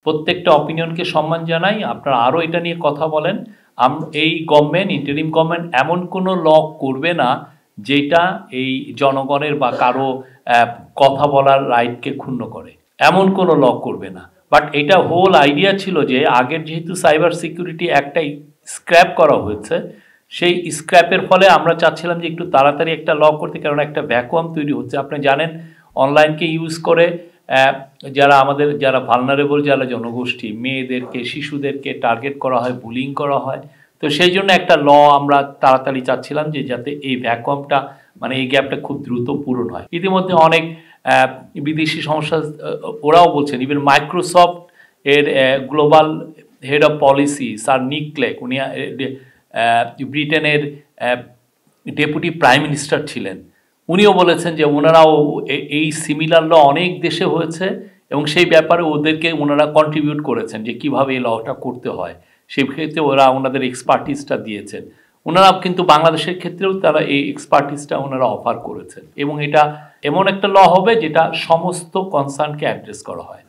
প্রত্যেকটা অপিনিয়নকে সম্মান জানাই। আপনারা আরও এটা নিয়ে কথা বলেন। এই গভর্নমেন্ট, ইন্টারিম গভর্নমেন্ট এমন কোনো ল করবে না যেটা এই জনগণের বা কারো কথা বলার রাইটকে ক্ষুণ্ণ করে, এমন কোনো ল করবে না। বাট এটা হোল আইডিয়া ছিল যে আগের যেহেতু সাইবার সিকিউরিটি একটাই স্ক্র্যাপ করা হয়েছে, সেই স্ক্র্যাপের ফলে আমরা চাচ্ছিলাম যে একটু তাড়াতাড়ি একটা ল করতে, কারণ একটা ভ্যাকুয়াম তৈরি হচ্ছে। আপনি জানেন অনলাইনকে ইউজ করে যারা ভালনারেবল যারা জনগোষ্ঠী, মেয়েদেরকে, শিশুদেরকে টার্গেট করা হয়, বুলিং করা হয়। তো সেই জন্য একটা ল আমরা তাড়াতাড়ি চাচ্ছিলাম যে যাতে এই ভ্যাকুয়ামটা, মানে এই গ্যাপটা খুব দ্রুত পূরণ হয়। ইতিমধ্যে অনেক বিদেশি সংস্থা ওরাও বলছেন, ইভেন মাইক্রোসফট এর global head of policy sir নিক ক্লেগ, উনি ব্রিটেনের ডেপুটি প্রাইম মিনিস্টার ছিলেন, উনিও বলেছেন যে ওনারাও এই সিমিলার ল অনেক দেশে হয়েছে এবং সেই ব্যাপারে ওনারা কন্ট্রিবিউট করেছেন যে কিভাবে এই লটা করতে হয়। সেই ক্ষেত্রে ওনাদের এক্সপার্টিসটা দিয়েছেন। ওনারা কিন্তু বাংলাদেশের ক্ষেত্রেও তারা এই এক্সপার্টিসটা ওনারা অফার করেছেন এবং এটা এমন একটা ল হবে যেটা সমস্ত কনসার্নকে অ্যাড্রেস করা হয়।